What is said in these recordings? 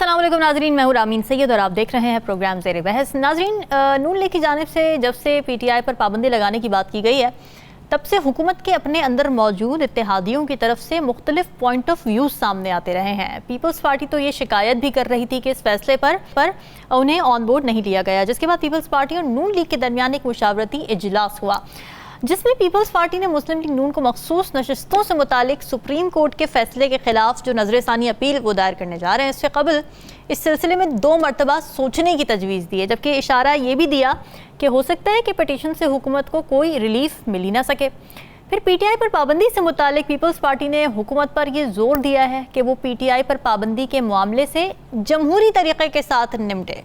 अस्सलाम वालेकुम नाजरीन, मैं हूं रामीन सैयद और आप देख रहे हैं प्रोग्राम ज़ेरे बहस। नाजरीन, नून लीग की जानिब से जब से पीटीआई पर पाबंदी लगाने की बात की गई है, तब से हुकूमत के अपने अंदर मौजूद इत्तेहादियों की तरफ से मुख्तलिफ पॉइंट ऑफ व्यूज़ सामने आते रहे हैं। पीपल्स पार्टी तो ये शिकायत भी कर रही थी कि इस फैसले पर उन्हें ऑन बोर्ड नहीं लिया गया, जिसके बाद पीपल्स पार्टी और नून लीग के दरमियान एक मुशावरती इजलास हुआ, जिसमें पीपल्स पार्टी ने मुस्लिम लीग नून को मखसूस नशस्तों से मुतालिक सुप्रीम कोर्ट के फैसले के खिलाफ जो नजरसानी अपील वो दायर करने जा रहे हैं, इससे कबल इस सिलसिले में 2 मरतबा सोचने की तजवीज़ दी है, जबकि इशारा ये भी दिया कि हो सकता है कि पटिशन से हुकूमत को कोई रिलीफ मिल ही ना सके। फिर पीटीआई पर पाबंदी से मुतालिक पीपल्स पार्टी ने हुकूमत पर यह जोर दिया है कि वो पीटीआई पर पाबंदी के मामले से जमहूरी तरीके के साथ निपटे,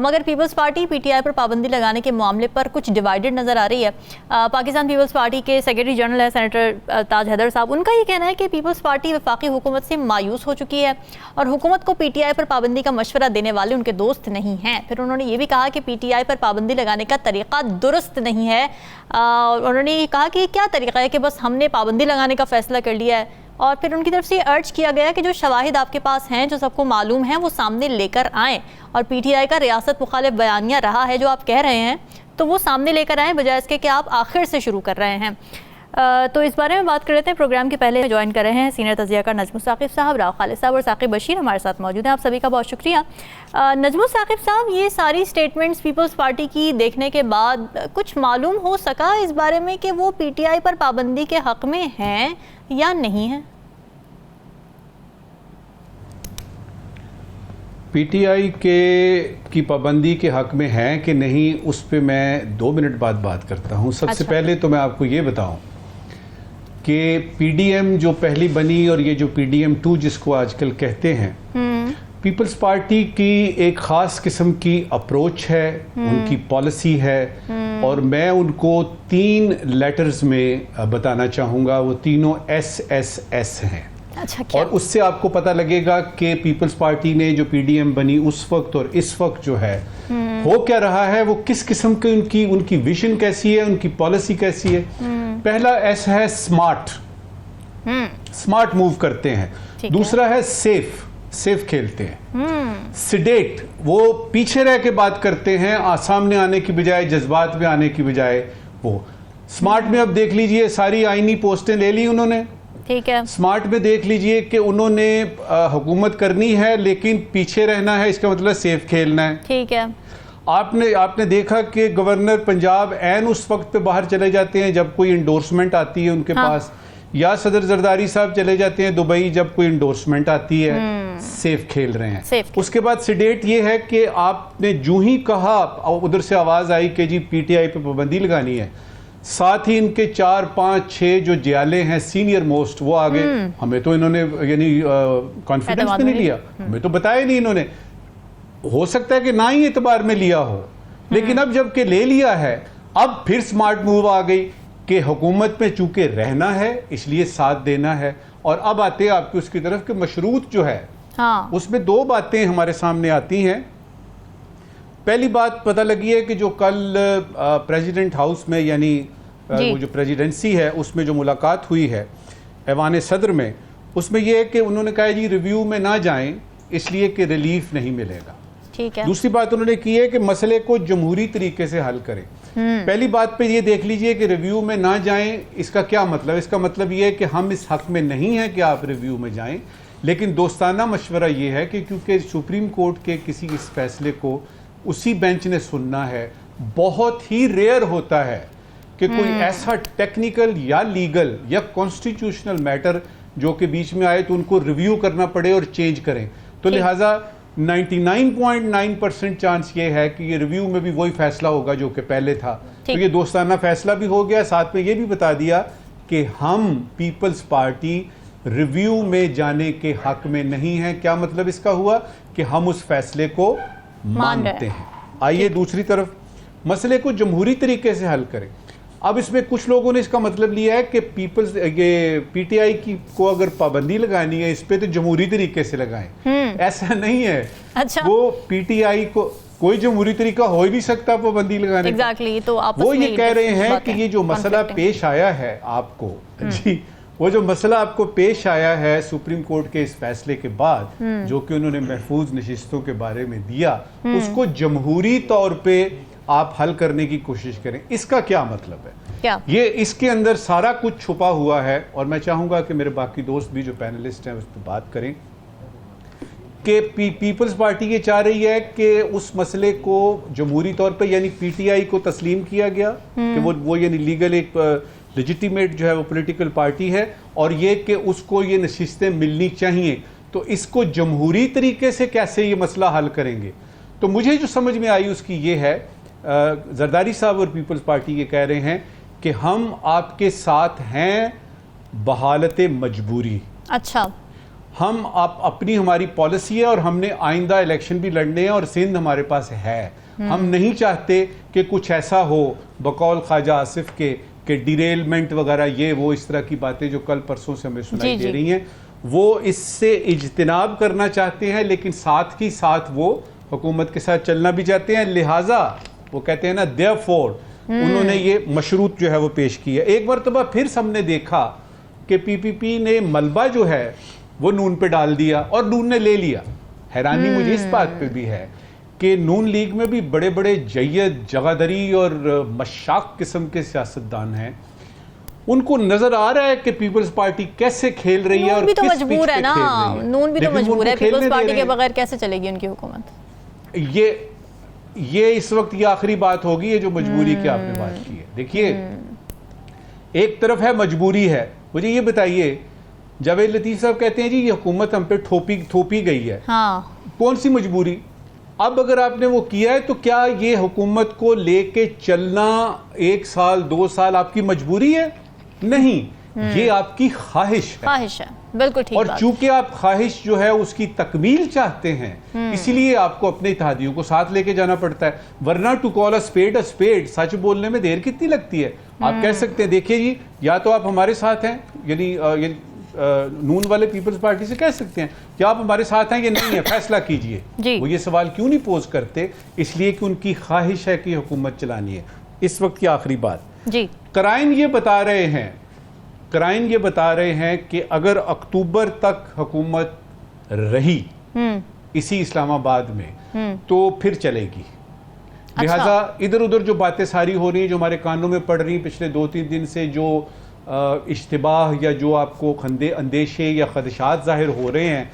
मगर पीपल्स पार्टी पीटीआई पर पाबंदी लगाने के मामले पर कुछ डिवाइडेड नज़र आ रही है। पाकिस्तान पीपल्स पार्टी के सेक्रेटरी जनरल है सेनेटर ताज हैदर साहब, उनका ये कहना है कि पीपल्स पार्टी वफाकी हुकूमत से मायूस हो चुकी है और हुकूमत को पीटीआई पर पाबंदी का मशवरा देने वाले उनके दोस्त नहीं हैं। फिर उन्होंने ये भी कहा कि पीटीआई पर पाबंदी लगाने का तरीका दुरुस्त नहीं है। उन्होंने ये कहा कि क्या तरीका है कि बस हमने पाबंदी लगाने का फैसला कर लिया है, और फिर उनकी तरफ से अर्ज किया गया कि जो शवाहिद आपके पास हैं, जो सबको मालूम है, वो सामने लेकर आएँ, और पीटीआई का रियासत मुखालिफ बयानिया रहा है जो आप कह रहे हैं, तो वो सामने लेकर आएँ, बजाय इसके कि आप आखिर से शुरू कर रहे हैं। तो इस बारे में बात कर लेते हैं। प्रोग्राम के पहले ज्वाइन कर रहे हैं सीनियर तजियाकार नजमुल साकिब साहब, राव खालिद साहब और साकिब बशीर हमारे साथ मौजूद हैं। आप सभी का बहुत शुक्रिया। नजमुल साकिब साहब, ये सारी स्टेटमेंट्स पीपल्स पार्टी की देखने के बाद कुछ मालूम हो सका इस बारे में कि वो पीटीआई पर पाबंदी के हक में हैं या नहीं हैं? पीटीआई की पाबंदी के हक में है कि नहीं, उस पर मैं 2 मिनट बाद बात करता हूँ। सबसे पहले तो मैं आपको ये बताऊं कि पीडीएम जो पहली बनी और ये जो पीडीएम 2 जिसको आजकल कहते हैं, पीपल्स पार्टी की एक ख़ास किस्म की अप्रोच है, उनकी पॉलिसी है, और मैं उनको 3 लेटर्स में बताना चाहूँगा। वो तीनों SSS हैं। अच्छा, क्या? और उससे आपको पता लगेगा कि पीपल्स पार्टी ने जो पीडीएम बनी उस वक्त और इस वक्त जो है हो क्या रहा है, वो किस किस्म की उनकी विजन कैसी है, उनकी पॉलिसी कैसी है। पहला S है स्मार्ट, स्मार्ट मूव करते हैं। दूसरा है सेफ खेलते हैं। सिडेट, वो पीछे रह के बात करते हैं, सामने आने की बजाय, जज्बात में आने की बजाय। वो स्मार्ट में अब देख लीजिए सारी आईनी पोस्टें ले ली उन्होंने। ठीक है। स्मार्ट में देख लीजिए कि उन्होंने हुकूमत करनी है लेकिन पीछे रहना है, इसका मतलब सेफ खेलना है। ठीक है। आपने देखा कि गवर्नर पंजाब ऐन उस वक्त पे बाहर चले जाते हैं जब कोई इंडोर्समेंट आती है उनके पास, या सदर जरदारी साहब चले जाते हैं दुबई जब कोई इंडोर्समेंट आती है। सेफ खेल रहे हैं। उसके बाद सिडेट ये है कि आपने जूं ही कहा, उधर से आवाज आई कि जी पीटीआई पे पाबंदी लगानी है, साथ ही इनके 4, 5, 6 जो जियाले हैं सीनियर मोस्ट वो आ गए। हमें तो इन्होंने यानी कॉन्फिडेंस में नहीं लिया, हमें तो बताया नहीं इन्होंने। हो सकता है कि ना ही एतबार में लिया हो, लेकिन अब जबकि ले लिया है, अब फिर स्मार्ट मूव आ गई कि हुकूमत में चूंकि रहना है इसलिए साथ देना है। और अब आते हैं आपकी उसकी तरफ कि मशरूत जो है, उसमें 2 बातें हमारे सामने आती हैं। पहली बात पता लगी है कि जो कल प्रेसिडेंट हाउस में यानी वो जो प्रेसिडेंसी है उसमें जो मुलाकात हुई है ऐवान सदर में, उसमें यह है कि उन्होंने कहा जी रिव्यू में ना जाएं इसलिए कि रिलीफ नहीं मिलेगा। ठीक है। दूसरी बात उन्होंने की है कि मसले को जमहूरी तरीके से हल करें। पहली बात पे ये देख लीजिए कि रिव्यू में ना जाएं, इसका क्या मतलब? इसका मतलब ये है कि हम इस हक में नहीं है कि आप रिव्यू में जाएं, लेकिन दोस्ताना मशवरा ये है कि क्योंकि सुप्रीम कोर्ट के किसी इस फैसले को उसी बेंच ने सुनना है, बहुत ही रेयर होता है कि कोई ऐसा टेक्निकल या लीगल या कॉन्स्टिट्यूशनल मैटर जो कि बीच में आए तो उनको रिव्यू करना पड़े और चेंज करें। तो लिहाजा 99.9% चांस ये है कि ये रिव्यू में भी वही फैसला होगा जो कि पहले था। तो ये दोस्ताना फैसला भी हो गया, साथ में ये भी बता दिया कि हम पीपल्स पार्टी रिव्यू में जाने के हक में नहीं है। क्या मतलब इसका हुआ कि हम उस फैसले को मानते हैं। आइए दूसरी तरफ मसले को जमहूरी तरीके से हल करें। अब इसमें कुछ लोगों ने इसका मतलब लिया है कि पीटीआई की को अगर पाबंदी लगानी है इस पे तो जमहूरी तरीके से लगाएं। ऐसा नहीं है। अच्छा। वो पीटीआई को कोई जमहूरी तरीका हो ही नहीं सकता पाबंदी लगाने का। तो आपस वो ये कह रहे हैं कि ये जो मसला पेश आया है आपको जी, वो जो मसला आपको पेश आया है सुप्रीम कोर्ट के इस फैसले के बाद, जो कि उन्होंने महफूज नशिस्तों के बारे में दिया, उसको जमहूरी तौर पे आप हल करने की कोशिश करें, इसका क्या मतलब है? क्या ये इसके अंदर सारा कुछ छुपा हुआ है। और मैं चाहूंगा कि मेरे बाकी दोस्त भी जो पैनलिस्ट हैं उस पर बात करें कि पीपल्स पार्टी ये चाह रही है कि उस मसले को जमहूरी तौर पे यानी पीटीआई को तस्लीम किया गया कि वो यानी लीगल एक लेजिटिमेट जो है वो पॉलिटिकल पार्टी है, और ये कि उसको ये नशिस्तें मिलनी चाहिए। तो इसको जमहूरी तरीके से कैसे ये मसला हल करेंगे? तो मुझे जो समझ में आई उसकी ये है, जरदारी साहब और पीपल्स पार्टी ये कह रहे हैं कि हम आपके साथ हैं बहालत मजबूरी। अच्छा, हम आप अपनी हमारी पॉलिसी है और हमने आइंदा इलेक्शन भी लड़ने हैं और सिंध हमारे पास है। हम नहीं चाहते कि कुछ ऐसा हो बकौल ख्वाजा आसिफ के कि डिरेलमेंट वगैरह ये वो इस तरह की बातें जो कल परसों से हमें सुनाई दे रही हैं, वो इससे इज्तिनाब करना चाहते हैं, लेकिन साथ ही साथ वो हुकूमत के साथ चलना भी चाहते हैं। लिहाजा वो कहते हैं ना, देयरफॉर उन्होंने ये मशरूत जो है वो पेश की है। एक मरतबा फिर हमने देखा कि पीपीपी ने मलबा जो है वो नून पे डाल दिया और नून ने ले लिया। हैरानी मुझे इस बात पे भी है कि नून लीग में भी बड़े बड़े जय्यद जगादरी और मशाक किस्म के सियासतदान हैं, उनको नजर आ रहा है कि पीपल्स पार्टी कैसे खेल रही है और भी तो किस मजबूर पिच है पे ना, खेल रही है। नून भी तो लेकिन मजबूर है, उनको खेलने पीपल्स दे पार्टी रहे के हैं। बगैर कैसे चलेगी उनकी हुकूमत? ये इस वक्त ये आखिरी बात होगी, ये जो मजबूरी की आपने बात की है। देखिए, एक तरफ है मजबूरी है। मुझे ये बताइए, जावेद लतीफ साहब कहते हैं जी ये हुकूमत हम पे थोपी गई है। हाँ, कौन सी मजबूरी? अब अगर आपने वो किया है तो क्या ये हुकूमत को लेके चलना 1 साल 2 साल आपकी मजबूरी है? नहीं, ये आपकी ख्वाहिश है। बिल्कुल ठीक। और चूंकि आप ख्वाहिश जो है उसकी तकमील चाहते हैं, इसीलिए आपको अपने इत्तेहादियों को साथ लेके जाना पड़ता है। वरना टू कॉल अ स्पेड, सच बोलने में देर कितनी लगती है? आप कह सकते हैं देखिए जी, या तो आप हमारे साथ हैं, यानी नून वाले पीपल्स पार्टी से कह सकते हैं कि आप हमारे साथ हैं, ये नहीं है, फैसला कीजिए। वो ये सवाल क्यों नहीं पोज करते? इसलिए कि उनकी ख्वाहिश है कि हुकूमत चलानी है। इस वक्त की आखिरी बात जी, क्राइम ये बता रहे हैं कि अगर अक्टूबर तक हुकूमत रही इसी इस्लामाबाद में तो फिर चलेगी। लिहाजा इधर उधर जो बातें सारी हो रही हैं, जो हमारे कानों में पड़ रही हैं पिछले 2-3 दिन से, जो इश्तिबाह या जो आपको अंदेशे या खदशात जाहिर हो रहे हैं,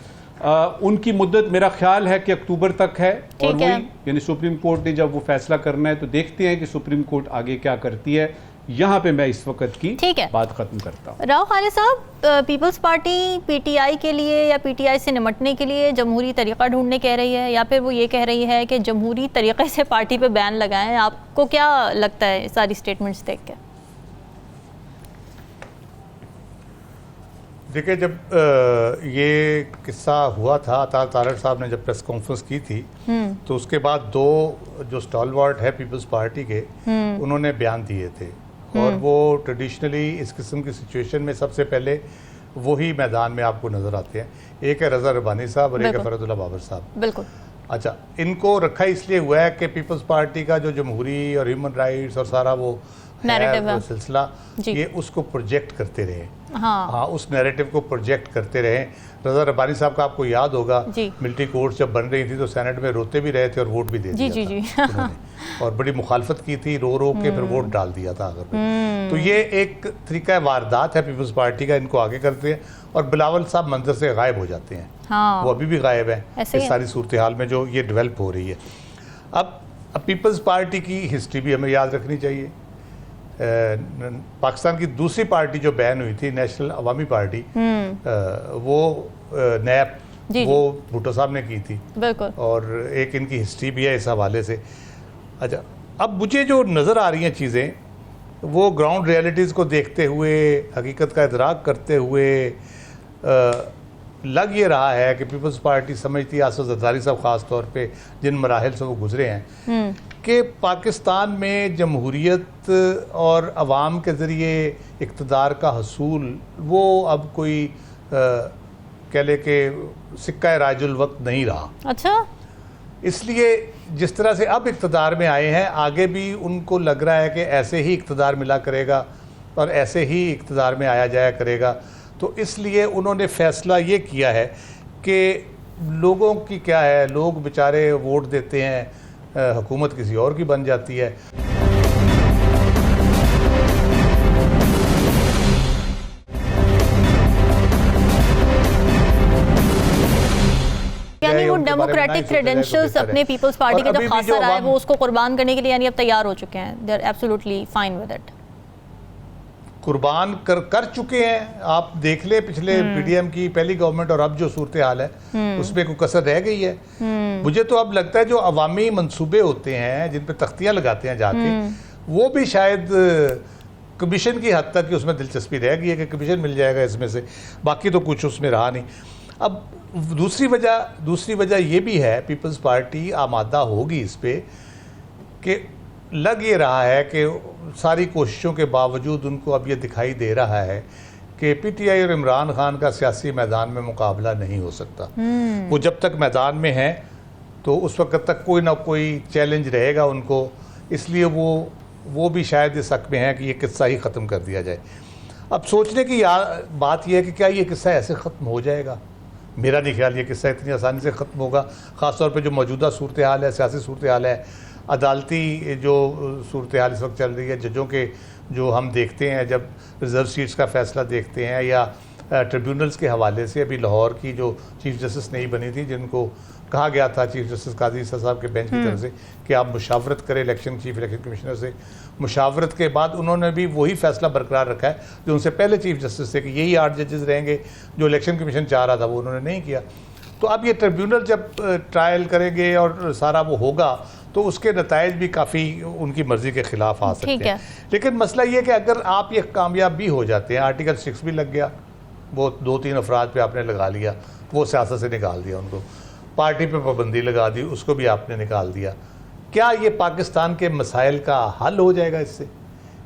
उनकी मुद्दत मेरा ख्याल है कि अक्टूबर तक है। और वही यानी सुप्रीम कोर्ट ने जब वो फैसला करना है तो देखते हैं कि सुप्रीम कोर्ट आगे क्या करती है। यहाँ पे मैं इस वक्त की बात खत्म करता हूँ। राव खालिद साहब, पीपल्स पार्टी पीटीआई के लिए या पीटीआई से निमटने के लिए जमहूरी तरीका ढूंढने कह रही है, या फिर वो ये कह रही है कि जमहूरी तरीके से पार्टी पे बैन लगाएं? आपको क्या लगता है सारी स्टेटमेंट्स देख के? देखिए, जब ये किस्सा हुआ था, तारड़ साहब ने जब प्रेस कॉन्फ्रेंस की थी तो उसके बाद 2 जो स्टॉलवर्ट है पीपल्स पार्टी के, उन्होंने बयान दिए थे। और वो ट्रेडिशनली इस किस्म की सिचुएशन में सबसे पहले वही मैदान में आपको नज़र आते हैं। एक है रज़ा रब्बानी साहब और एक है फरदुल्ला बाबर साहब। बिल्कुल। अच्छा, इनको रखा इसलिए हुआ है कि पीपल्स पार्टी का जो जमहूरी और ह्यूमन राइट्स और सारा वो सिलसिला, ये उसको प्रोजेक्ट करते रहे। हाँ, उस नैरेटिव को प्रोजेक्ट करते रहे। रज़ा रब्बानी साहब का आपको याद होगा, मिलिट्री कोर्ट जब बन रही थी तो सेनेट में रोते भी रहे थे और वोट भी दे दिया था और बड़ी मुखालफत की थी, रो के फिर वोट डाल दिया था अगर। तो ये एक तरीका वारदात है पीपल्स पार्टी का, इनको आगे करते हैं और बिलावल साहब मंजर से गायब हो जाते हैं। वो अभी भी गायब है इस सारी सूरत हाल में जो ये डेवलप हो रही है। अब पीपल्स पार्टी की हिस्ट्री भी हमें याद रखनी चाहिए। पाकिस्तान की दूसरी पार्टी जो बैन हुई थी, नेशनल अवामी पार्टी, वो नैप, वो भुट्टो साहब ने की थी। बिल्कुल। और एक इनकी हिस्ट्री भी है इस हवाले से। अच्छा, अब मुझे जो नज़र आ रही हैं चीज़ें, वो ग्राउंड रियलिटीज़ को देखते हुए, हकीकत का इदराक करते हुए लग ये रहा है कि पीपल्स पार्टी समझती है, आसिफ जरदारी साहब ख़ास तौर पे जिन मराहल से वो गुजरे हैं, कि पाकिस्तान में जमहूरियत और अवाम के ज़रिए इक़्तिदार का हसूल वो अब कोई कह ले कि सिक्का राजुल वक्त नहीं रहा। अच्छा, इसलिए जिस तरह से अब इक़्तिदार में आए हैं, आगे भी उनको लग रहा है कि ऐसे ही इक़्तिदार मिला करेगा और ऐसे ही इक़्तिदार में आया जाया करेगा। तो इसलिए उन्होंने फैसला ये किया है कि लोगों की क्या है, लोग बेचारे वोट देते हैं, हुकूमत किसी और की बन जाती है। यानी वो डेमोक्रेटिक क्रेडेंशियल्स अपने पीपल्स पार्टी के जो खासा रहा है वो उसको कुर्बान करने के लिए यानी अब तैयार हो चुके हैं, they are absolutely fine with it. कुर्बान कर चुके हैं। आप देख ले पिछले पीडीएम की पहली गवर्नमेंट और अब जो सूरत हाल है उसमें कोई कसर रह गई है। मुझे तो अब लगता है जो अवामी मंसूबे होते हैं जिन पे तख्तियां लगाते हैं जाके, वो भी शायद कमीशन की हद तक कि उसमें दिलचस्पी रह गई है कि कमीशन मिल जाएगा इसमें से, बाकी तो कुछ उसमें रहा नहीं। अब दूसरी वजह ये भी है, पीपल्स पार्टी आमादा होगी इस पे कि लग ये रहा है कि सारी कोशिशों के बावजूद उनको अब ये दिखाई दे रहा है कि पीटीआई और इमरान खान का सियासी मैदान में मुकाबला नहीं हो सकता। वो जब तक मैदान में है तो उस वक्त तक कोई ना कोई चैलेंज रहेगा उनको, इसलिए वो भी शायद इस हक में है कि ये किस्सा ही ख़त्म कर दिया जाए। अब सोचने की बात यह है कि क्या ये किस्सा ऐसे ख़त्म हो जाएगा? मेरा नहीं ख्याल ये किस्सा इतनी आसानी से ख़त्म होगा, ख़ास तौर पे जो मौजूदा सूरत हाल है, सियासी सूरत हाल है, अदालती जो सूरत हाल इस वक्त चल रही है, जजों के जो हम देखते हैं जब रिज़र्व सीट्स का फ़ैसला देखते हैं, या ट्रिब्यूनल्स के हवाले से अभी लाहौर की जो चीफ़ जस्टिस नहीं बनी थी, जिनको कहा गया था चीफ़ जस्टिस काजी ईसा साहब के बेंच की तरफ से कि आप मुशावरत करें चीफ इलेक्शन कमिश्नर से, मुशावरत के बाद उन्होंने भी वही फ़ैसला बरकरार रखा है जो उनसे पहले चीफ जस्टिस थे कि यही 8 जजेस रहेंगे। जो इलेक्शन कमीशन चाह रहा था वो उन्होंने नहीं किया। तो अब ये ट्रिब्यूनल जब ट्रायल करेंगे और सारा वो होगा तो उसके नताइज भी काफ़ी उनकी मर्ज़ी के ख़िलाफ़ आ सकते हैं। लेकिन मसला ये कि अगर आप ये कामयाब भी हो जाते हैं, आर्टिकल 6 भी लग गया, वो 2-3 अफराद पे आपने लगा लिया, वो सियासत से निकाल दिया उनको, पार्टी पे पाबंदी लगा दी, उसको भी आपने निकाल दिया, क्या ये पाकिस्तान के मसाइल का हल हो जाएगा इससे?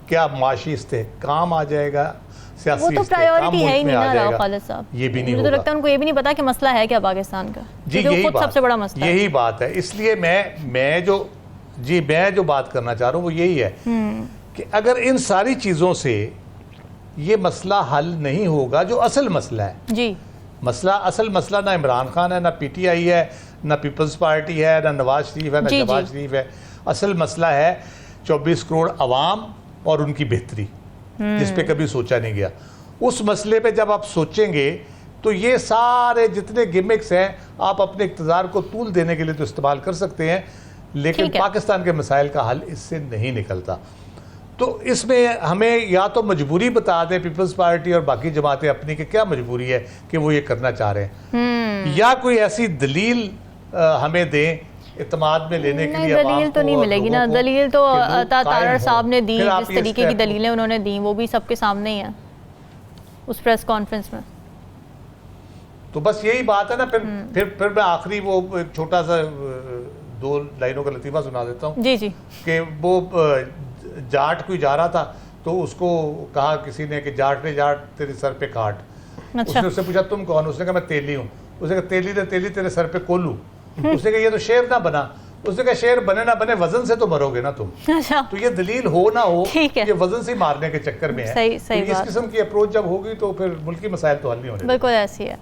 क्या माशी इस्तेहकाम आ जाएगा? वो तो प्रायोरिटी है ही नहीं ना राव खालिद साहब, ये भी नहीं मुझे तो लगता है उनको ये भी नहीं पता कि मसला है क्या पाकिस्तान का। जी यही बात, सबसे बड़ा मसला यही बात है। इसलिए मैं जो बात करना चाह रहा हूँ वो यही है कि अगर इन सारी चीज़ों से ये मसला हल नहीं होगा जो असल मसला है, जी असल मसला ना इमरान खान है, ना पीटीआई है, ना पीपल्स पार्टी है, ना नवाज शरीफ है, ना शहबाज शरीफ है, असल मसला है 24 करोड़ अवाम और उनकी बेहतरी, जिस पे कभी सोचा नहीं गया। उस मसले पे जब आप सोचेंगे तो ये सारे जितने गिमिक्स हैं आप अपने इक़्तिदार को तूल देने के लिए तो इस्तेमाल कर सकते हैं, लेकिन पाकिस्तान के मसाइल का हल इससे नहीं निकलता। तो इसमें हमें या तो मजबूरी बता दें पीपल्स पार्टी और बाकी जमातें अपनी कि क्या मजबूरी है कि वो ये करना चाह रहे हैं, या कोई ऐसी दलील हमें दें इत्मीनान में लेने के लिए। दलील तो नहीं मिलेगी ना, दलील तो तारड़ साहब ने दी, जिस तरीके की दलीलें उन्होंने दी वो भी सबके सामने ही है उस प्रेस कॉन्फ्रेंस में। तो बस यही बात है ना। फिर मैं आखिरी वो एक छोटा सा 2 लाइनों का लतीफ़ा सुना देता हूँ। जी कि वो जाट कोई जा रहा था तो उसको कहा किसी ने कि जाट ने जाट तेरे सर पे काट। उसने उससे पूछा तुम कौन? उसने कहा मैं तेली हूँ। उसने कहा तेली तेरे सर पे कोलू। उसने कहा ये तो शेर ना बना। उसने कहा शेर बने ना बने वजन से तो मरोगे ना तुम। अच्छा। तो ये दलील हो ना हो ये वजन से मारने के चक्कर में है। सही तो इस किस्म की अप्रोच जब होगी तो फिर मुल्की मसाइल तो हल नहीं होने। बिल्कुल ऐसी है।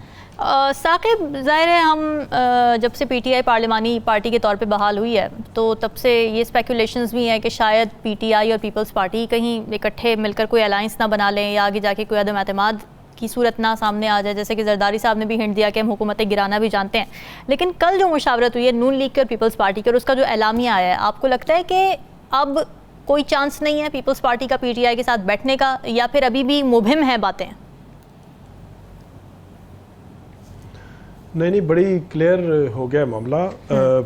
साकिब, ज़ाहिर है हम जब से पीटीआई पार्लिमानी पार्टी के तौर पे बहाल हुई है तो तब से ये स्पेकुलेशंस भी हैं कि शायद पीटीआई और पीपल्स पार्टी कहीं इकट्ठे मिलकर कोई अलायंस ना बना लें या आगे जाके कोई अदम एतमाद की सूरत ना सामने आ जाए, जैसे कि जरदारी साहब ने भी हिंट दिया कि हम हुकूमतें गिराना भी जानते हैं। लेकिन कल जो मुशावरत हुई है नून लीग की और पीपल्स पार्टी की और उसका जो एलामिया आया है, आपको लगता है कि अब कोई चांस नहीं है पीपल्स पार्टी का पीटीआई के साथ बैठने का, या फिर अभी भी मुबहिम है बातें? नहीं, बड़ी क्लियर हो गया मामला।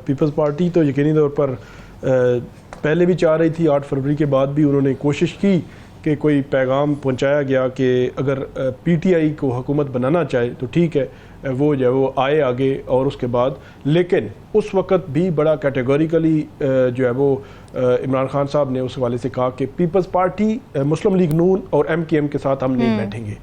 पीपल्स पार्टी तो यकीनी तौर पर पहले भी चाह रही थी, 8 फरवरी के बाद भी उन्होंने कोशिश की कि कोई पैगाम पहुंचाया गया कि अगर पीटीआई को हुकूमत बनाना चाहे तो ठीक है, वो जो है वो आए आगे। और उसके बाद लेकिन उस वक़्त भी बड़ा कैटेगोरिकली जो है वो इमरान खान साहब ने उस हवाले से कहा कि पीपल्स पार्टी, मुस्लिम लीग नून और एमकेएम के साथ हम नहीं बैठेंगे।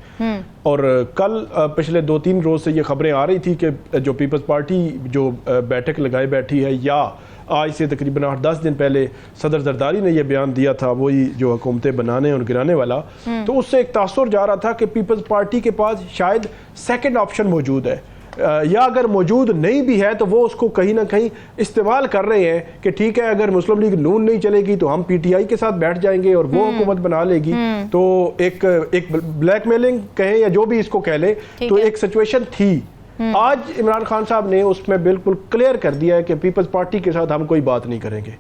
और कल पिछले 2-3 रोज़ से ये खबरें आ रही थी कि जो पीपल्स पार्टी जो बैठक लगाए बैठी है या आज से तकरीबन 8-10 दिन पहले सदर जरदारी ने यह बयान दिया था, वही जो हुकूमतें बनाने और गिराने वाला, तो उससे एक तासुर जा रहा था कि पीपल्स पार्टी के पास शायद सेकंड ऑप्शन मौजूद है, या अगर मौजूद नहीं भी है तो वो उसको कहीं ना कहीं इस्तेमाल कर रहे हैं कि ठीक है अगर मुस्लिम लीग नून नहीं चलेगी तो हम पीटीआई के साथ बैठ जाएंगे और वो हुकूमत बना लेगी। तो एक ब्लैकमेलिंग कहें या जो भी इसको कह ले, तो एक सिचुएशन थी। आज इमरान खान साहब ने उसमें बिल्कुल क्लियर कर दिया है कि पीपल्स पार्टी के साथ हम कोई बात नहीं करेंगे।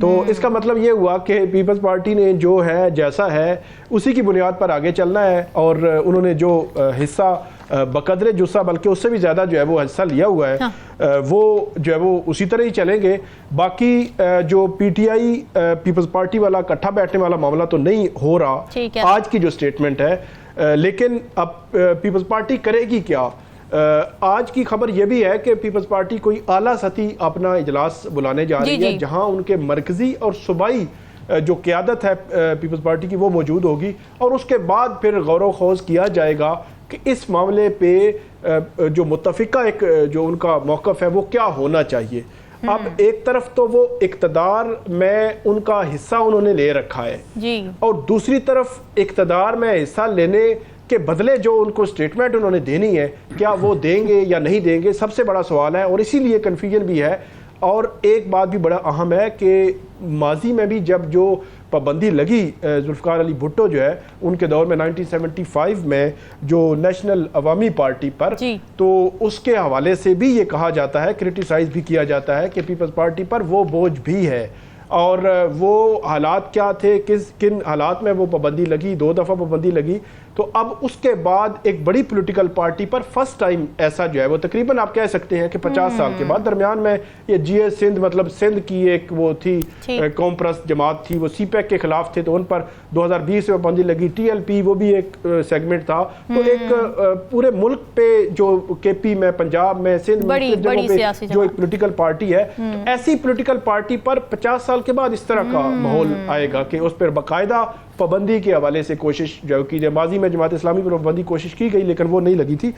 तो इसका मतलब ये हुआ कि पीपल्स पार्टी ने जो है जैसा है उसी की बुनियाद पर आगे चलना है, और उन्होंने जो हिस्सा बकदरे जुस्सा बल्कि उससे भी ज़्यादा जो है वो हिस्सा लिया हुआ है, हाँ। वो जो है वो उसी तरह ही चलेंगे। बाकी जो पीटीआई पीपल्स पार्टी वाला इकट्ठा बैठने वाला मामला तो नहीं हो रहा आज की जो स्टेटमेंट है, लेकिन अब पीपल्स पार्टी करेगी क्या। आज की खबर यह भी है कि पीपल्स पार्टी कोई आला सतही अपना इजलास बुलाने जा रही है, जहां उनके मरकजी और सूबाई जो क़यादत है पीपल्स पार्टी की वो मौजूद होगी, और उसके बाद फिर गौर खोज किया जाएगा कि इस मामले पे जो मुत्तफ़िका एक जो उनका मौक़िफ़ है वो क्या होना चाहिए। अब एक तरफ तो वो इक़्तिदार में उनका हिस्सा उन्होंने ले रखा है जी, और दूसरी तरफ इक़्तिदार में हिस्सा लेने के बदले जो उनको स्टेटमेंट उन्होंने देनी है, क्या वो देंगे या नहीं देंगे, सबसे बड़ा सवाल है, और इसीलिए कन्फ्यूजन भी है। और एक बात भी बड़ा अहम है कि माजी में भी जब जो पाबंदी लगी जुल्फ़िकार अली भुट्टो जो है उनके दौर में 1975 में जो नेशनल अवामी पार्टी पर, तो उसके हवाले से भी ये कहा जाता है, क्रिटिसाइज़ भी किया जाता है कि पीपल्स पार्टी पर वो बोझ भी है, और वो हालात क्या थे, किन हालात में वो पाबंदी लगी, 2 दफ़ा पाबंदी लगी। तो अब उसके बाद एक बड़ी पॉलिटिकल पार्टी पर फर्स्ट टाइम ऐसा जो है वो तकरीबन आप कह सकते हैं कि 50 साल के बाद, दरमियान में ये जीएस सिंध मतलब सिंध की एक वो थी कौम परस्त जमात थी, वो सीपैक के खिलाफ थे, तो उन पर 2020 में पाबंदी लगी। टीएलपी वो भी एक सेगमेंट था। तो एक पूरे मुल्क पे जो केपी में, पंजाब में, सिंध में जो एक पॉलिटिकल पार्टी है, तो ऐसी पॉलिटिकल पार्टी पर 50 साल के बाद इस तरह का माहौल आएगा कि उस पर बाकायदा पाबंदी के हवाले से कोशिश जो की जाए। माजी में जमात इस्लामी पर पाबंदी कोशिश की गई लेकिन वो नहीं लगी थी।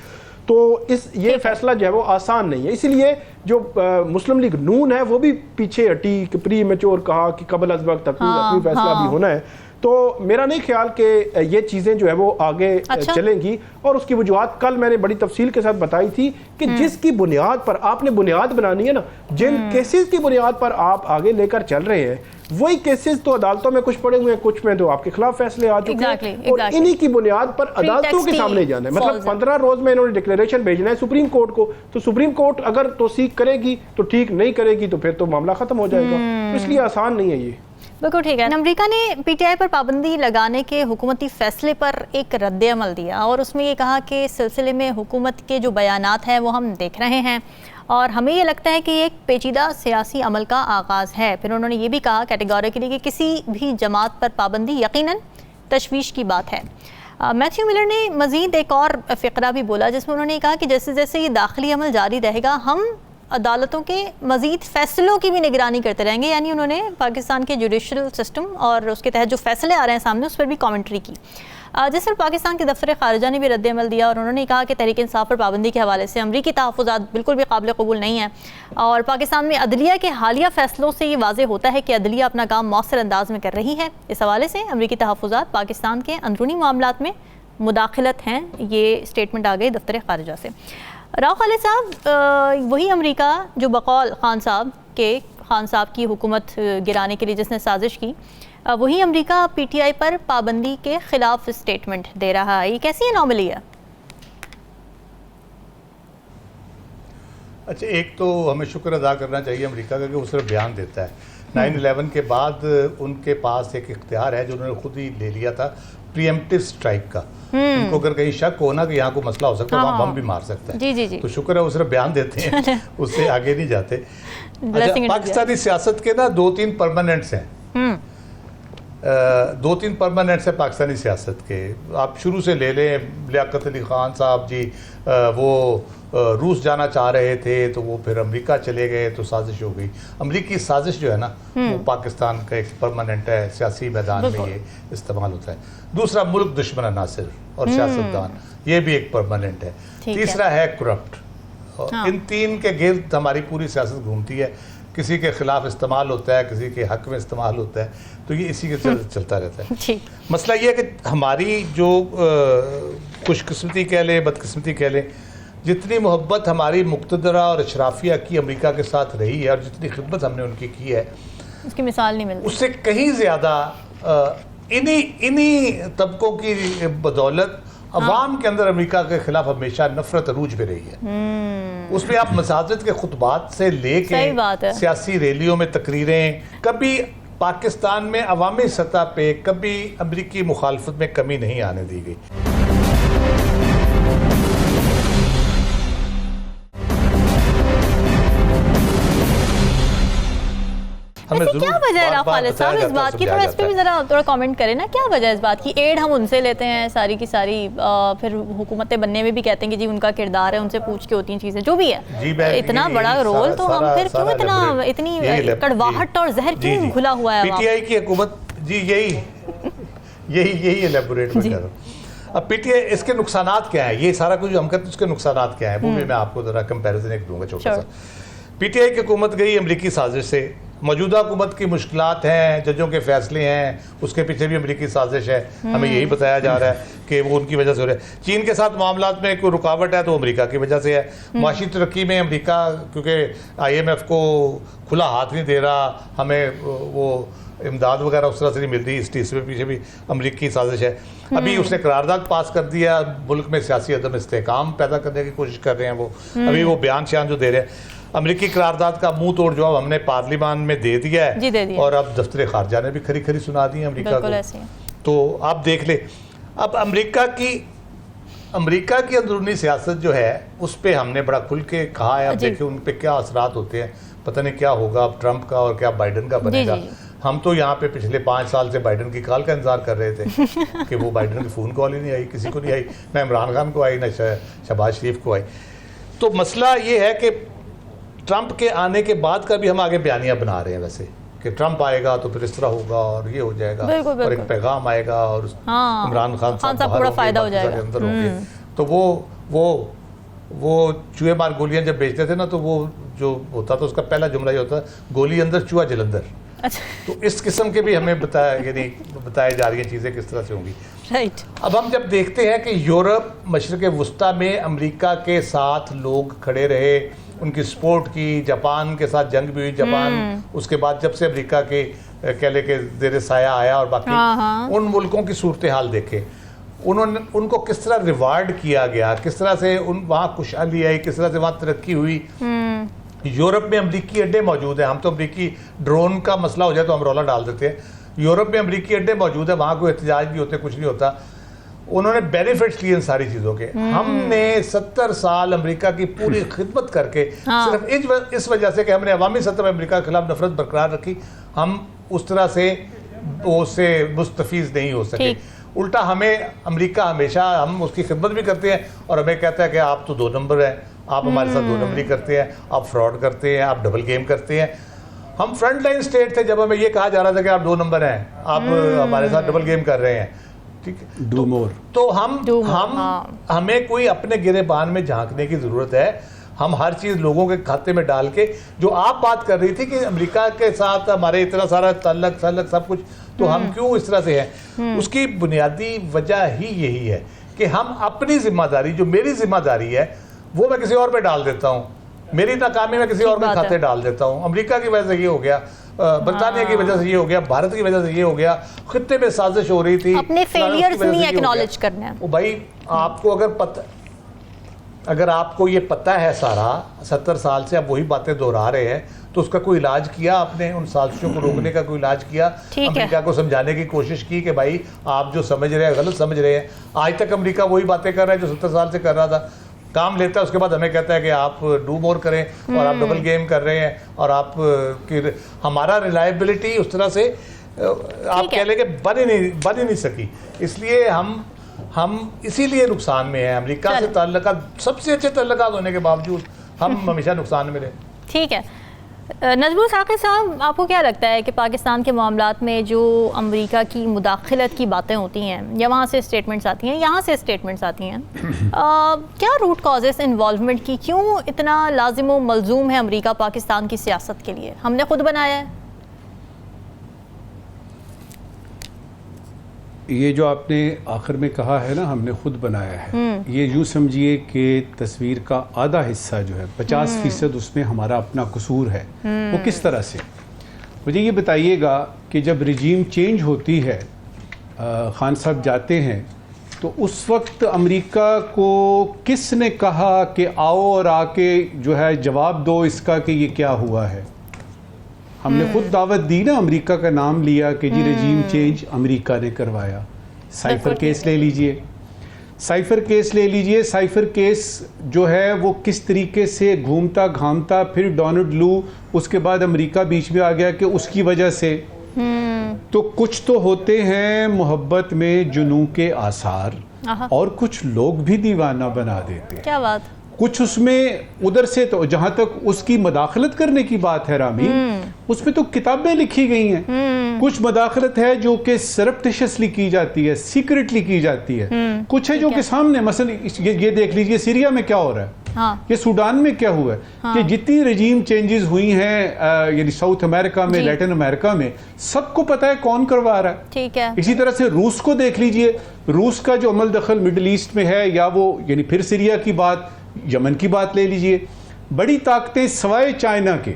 तो ये फैसला जो है वो आसान नहीं है, इसलिए जो मुस्लिम लीग नून है वो भी पीछे हटी कि प्री मैच्योर कहा कि कबल अज़ वक्त तक फैसला भी होना है। तो मेरा नहीं ख्याल कि ये चीज़ें जो है वो आगे चलेंगी, और उसकी वजूहत कल मैंने बड़ी तफसील के साथ बताई थी कि जिसकी बुनियाद पर आपने बुनियाद बनानी है ना, जिन केसेस की बुनियाद पर आप आगे लेकर चल रहे हैं, वही केसेस तो अदालतों में कुछ पड़े हुए हैं, कुछ में तो आपके खिलाफ फैसले आ चुके हैं, और इन्हीं की बुनियाद पर अदालतों के सामने जाना है। मतलब 15 रोज में इन्होंने डिक्लेरेशन भेजना है सुप्रीम कोर्ट को, तो सुप्रीम कोर्ट अगर तौसीक करेगी तो ठीक, नहीं करेगी तो फिर तो मामला खत्म हो जाएगा। तो इसलिए आसान नहीं है ये। बिल्कुल ठीक है। अमेरिका ने पीटीआई पर पाबंदी लगाने के हुकूमती फैसले पर एक रद्द अमल दिया, और उसमें ये कहा कि इस सिलसिले में हुकूमत के जो बयानात हैं वो हम देख रहे हैं और हमें ये लगता है कि एक पेचीदा सियासी अमल का आगाज़ है। फिर उन्होंने ये भी कहा कैटेगोरिकली कि किसी भी जमात पर पाबंदी यकीनन तशवीश की बात है। मैथ्यू मिलर ने मज़ीद एक और फ़िक्रा भी बोला जिसमें उन्होंने कहा कि जैसे जैसे ये दाखिली अमल जारी रहेगा हम अदालतों के मज़ीद फ़ैसलों की भी निगरानी करते रहेंगे। यानी उन्होंने पाकिस्तान के जुडिशल सिस्टम और उसके तहत जो फ़ैसले आ रहे हैं सामने उस पर भी कमेंट्री की। जिस पर पाकिस्तान के दफ्तर ख़ारिजा ने भी रद्द अमल दिया और उन्होंने कहा कि तहरीक इंसाफ पर पाबंदी के हवाले से अमरीकी तहफ़्फ़ुज़ात बिल्कुल भी काबिल कबूल नहीं है, और पाकिस्तान में अदलिया के हालिया फ़ैसलों से ये वाज़ेह होता है कि अदलिया अपना काम मौसर अंदाज में कर रही है। इस हवाले से अमरीकी तहफ़्फ़ुज़ात पाकिस्तान के अंदरूनी मामलात में मुदाखलत हैं। ये स्टेटमेंट आ गई दफ्तर ख़ारिजा से। राव खालिद साहब, वही अमेरिका जो बकौल खान साहब की हुकूमत गिराने के लिए जिसने साजिश की, वही अमेरिका पीटीआई पर पाबंदी के खिलाफ स्टेटमेंट दे रहा है। ये कैसी एनॉमली है? अच्छा, एक तो हमें शुक्र अदा करना चाहिए अमेरिका का कि वो सिर्फ बयान देता है। 9/11 के बाद उनके पास एक इख्तियार है जो उन्होंने खुद ही ले लिया था, प्रीएम्प्टिव स्ट्राइक का। उनको अगर कहीं शक हो ना कि यहाँ को मसला हो सकता है, वहाँ बम भी मार सकता है। जी। तो शुक्र है वो सिर्फ बयान देते हैं, उससे आगे नहीं जाते। अच्छा, पाकिस्तानी सियासत के ना 2-3 परमानेंट्स हैं, 2-3 परमानेंट्स हैं पाकिस्तानी सियासत के। आप शुरू से ले लें, लियाकत अली ख़ान साहब जी वो रूस जाना चाह रहे थे तो वो फिर अमेरिका चले गए तो साजिश हो गई। अमेरिकी साजिश जो है ना वो पाकिस्तान का एक परमानेंट है, सियासी मैदान में ये इस्तेमाल होता है। दूसरा, मुल्क दुश्मन नासिर और सियासतदान, ये भी एक परमानेंट है। तीसरा है करप्ट। इन 3 के गिर्द हमारी पूरी सियासत घूमती है। किसी के खिलाफ इस्तेमाल होता है, किसी के हक में इस्तेमाल होता है, तो ये इसी के चलता रहता है। मसला ये है कि हमारी जो खुशकिस्मती कह लें, बदकिस्मती कह लें, जितनी मोहब्बत हमारी मुक्तदरा और अशराफिया की अमेरिका के साथ रही है और जितनी खिदमत हमने उनकी की है, उसकी मिसाल नहीं मिलती। उससे कहीं ज़्यादा इन्हीं तबकों की बदौलत अवाम के अंदर अमेरिका के खिलाफ हमेशा नफरत अरूज पे रही है। उसमें आप मसाजिद के खुतबात से लेके सियासी रैलियों में तकरीरें, कभी पाकिस्तान में अवामी सतह पे कभी अमेरिकी मुखालफत में कमी नहीं आने दी गई। क्या वजह है खालिद साहब इस बात की, थोड़ा इस पे भी थोड़ा कमेंट करें ना, क्या वजह है इस बात की? एड हम उनसे लेते हैं सारी की सारी, फिर हुकूमतें बनने में भी कहते हैं कि जी उनका किरदार है, उनसे पूछ के होती हैं चीजें, जो भी है इतना बड़ा रोल, तो हम फिर क्यों इतनी कड़वाहट और जहर क्यों घुला हुआ है? पीटीआई की हुकूमत जी यही एलेबोरेट कर रहा हूं। अब पीटीआई इसके नुकसानात क्या है, ये सारा कुछ हम कहते हैं उसके नुकसानात क्या है, वो भी मैं आपको जरा कंपैरिजन एक दूंगा छोटा सा। पीटीआई की हुकूमत गई अमरीकी साजिश से, मौजूदा हुकूमत की मुश्किलात हैं, जजों के फैसले हैं, उसके पीछे भी अमरीकी साजिश है, हमें यही बताया जा रहा है कि वो उनकी वजह से हो रहा है। चीन के साथ मामलात में कोई रुकावट है तो अमरीका की वजह से है। माशी तरक्की में अमरीका क्योंकि IMF को खुला हाथ नहीं दे रहा, हमें वो इमदाद वगैरह उस तरह से नहीं मिल रही, इस तीसरे पीछे भी अमरीकी साजिश है। अभी उसने करारदाद पास कर दिया, मुल्क में सियासी अदम इस्तेहकाम पैदा करने की कोशिश कर रहे हैं वो। अभी वो बयान शान जो दे रहे हैं, अमरीकी करारदाद का मुंह तोड़ जवाब हमने पार्लियामान में दे दिया है, दे दिया। और अब दफ्तर खारजा ने भी खरी खरी सुना दी है अमरीका को। तो आप देख ले, अब अमरीका की अंदरूनी सियासत जो है उस पर हमने बड़ा खुल के कहा है। अब देखिए उन पर क्या असरात होते हैं, पता नहीं क्या होगा अब ट्रंप का और क्या बाइडन का बनेगा। हम तो यहाँ पे पिछले 5 साल से बाइडन की कॉल का इंतजार कर रहे थे कि वो बाइडन की फ़ोन कॉल ही नहीं आई, किसी को नहीं आई, ना इमरान खान को आई, ना शहबाज शरीफ को आई। तो मसला ये है कि ट्रंप के आने के बाद का भी हम आगे बयानियाँ बना रहे हैं वैसे कि ट्रंप आएगा तो फिर इस तरह होगा और ये हो जाएगा, और एक पैगाम आएगा और इमरान खान साहब पूरा फायदा हो जाएगा अंदर होंगे। तो वो चूहे मार गोलियां जब बेचते थे ना, तो वो जो होता था उसका पहला जुमला ये होता गोली अंदर चूहा जलंधर। अच्छा। तो इस किस्म के भी हमें बताई जा रही हैं चीज़ें किस तरह से होंगी। राइट। अब हम जब देखते हैं कि यूरोप मशरक़ वुस्ता में अमेरिका के साथ लोग खड़े रहे, उनकी सपोर्ट की, जापान के साथ जंग भी हुई, जापान उसके बाद जब से अमेरिका के कह ले के ज़ेरे साया आया, और बाकी उन मुल्कों की सूरत हाल देखे, उनको किस तरह रिवार्ड किया गया, किस तरह से वहाँ खुशहाली आई, किस तरह से वहाँ तरक्की हुई। यूरोप में अमरीकी अड्डे मौजूद हैं, हम तो अमरीकी ड्रोन का मसला हो जाए तो हम रौला डाल देते हैं। यूरोप में अमरीकी अड्डे मौजूद है, वहाँ कोई एहतजाज नहीं होते, कुछ नहीं होता। उन्होंने बेनिफिट्स लिए इन सारी चीज़ों के। हमने 70 साल अमेरिका की पूरी खिदमत करके सिर्फ इस वजह से कि हमने अवामी सतह में अमेरिका के खिलाफ नफरत बरकरार रखी, हम उस तरह से उससे मुस्तफीज़ नहीं हो सके। उल्टा हमें अमेरिका हमेशा, हम उसकी खिदमत भी करते हैं और हमें कहता है कि आप तो 2 नंबर हैं, आप हमारे साथ 2 नंबरी करते हैं, आप फ्रॉड करते हैं, आप डबल गेम करते हैं। हम फ्रंट लाइन स्टेट थे जब हमें ये कहा जा रहा था कि आप 2 नंबर हैं, आप हमारे साथ डबल गेम कर रहे हैं, ठीक है, डू मोर। तो हमें कोई अपने गिरेबान में झांकने की ज़रूरत है। हम हर चीज़ लोगों के खाते में डाल के, जो आप बात कर रही थी कि अमेरिका के साथ हमारे इतना सारा तल्लक सब कुछ, तो हम क्यों इस तरह से हैं, उसकी बुनियादी वजह ही यही है कि हम अपनी जिम्मेदारी, जो मेरी जिम्मेदारी है, वो मैं किसी और पे डाल देता हूँ, मेरी नाकामी में किसी और के खाते डाल देता हूँ। अमेरिका की वजह से ये हो गया, बरतानिया की वजह से ये हो गया, भारत की वजह से ये हो गया, खित्ते में साजिश हो रही थी, अपने फेलियर्स नहीं एक्नॉलेज करना है। भाई आपको अगर आपको ये पता है सारा 70 साल से आप वही बातें दोहरा रहे हैं, तो उसका कोई इलाज किया आपने? उन साजिशों को रोकने का कोई इलाज किया? अमेरिका को समझाने की कोशिश की कि भाई आप जो समझ रहे हैं गलत समझ रहे हैं। आज तक अमेरिका वही बातें कर रहा है जो 70 साल से कर रहा था, काम लेता है, उसके बाद हमें कहता है कि आप डू मोर करें और आप डबल गेम कर रहे हैं, और आप हमारा रिलायबिलिटी उस तरह से आप कह लेंगे बन ही नहीं सकी। इसलिए हम इसीलिए नुकसान में हैं। अमेरिका से ताल्लुकात सबसे अच्छे ताल्लुकात होने के बावजूद हम हमेशा नुकसान में रहे। ठीक है, नजमुल साकिब साहब, आपको क्या लगता है कि पाकिस्तान के मामलात में जो अमेरिका की मुदाखलत की बातें होती हैं या वहाँ से स्टेटमेंट्स आती हैं, यहाँ से स्टेटमेंट्स आती हैं, क्या रूट कॉजेस इन्वॉल्वमेंट की, क्यों इतना लाजिम व मलजूम है अमेरिका पाकिस्तान की सियासत के लिए? हमने खुद बनाया है ये जो आपने आखिर में कहा है ना, हमने खुद बनाया है, ये यूँ समझिए कि तस्वीर का आधा हिस्सा जो है 50% उसमें हमारा अपना कसूर है। वो किस तरह से? मुझे ये बताइएगा कि जब रिजीम चेंज होती है, खान साहब जाते हैं, तो उस वक्त अमेरिका को किसने कहा कि आओ और आके जो है जवाब दो इसका कि ये क्या हुआ है? हमने खुद दावत दी ना, अमेरिका का नाम लिया कि जी रजीम चेंज अमेरिका ने करवाया। साइफर केस ले लीजिए, साइफर केस ले लीजिए। साइफर केस जो है वो किस तरीके से घूमता घामता, फिर डोनाल्ड लू, उसके बाद अमेरिका बीच में आ गया कि उसकी वजह से। तो कुछ तो होते हैं मोहब्बत में जुनून के आसार, और कुछ लोग भी दीवाना बना देते हैं। क्या बात? कुछ उसमें उधर से, तो जहां तक उसकी मदाखलत करने की बात है रामी, उसमें तो किताबें लिखी गई हैं। कुछ मदाखलत है जो कि सरप्टिशियसली की जाती है, सीक्रेटली की जाती है। कुछ है जो कि सामने, मसलन ये देख लीजिए सीरिया में क्या हो रहा है, ये सूडान में क्या हुआ है, कि जितनी रजीम चेंजेस हुई हैं यानी साउथ अमेरिका में, लैटिन अमेरिका में, सबको पता है कौन करवा रहा है। ठीक है। इसी तरह से रूस को देख लीजिए, रूस का जो अमल दखल मिडिल ईस्ट में है, या वो यानी फिर सीरिया की बात, यमन की बात ले लीजिए, बड़ी ताकतें सवाए चाइना के,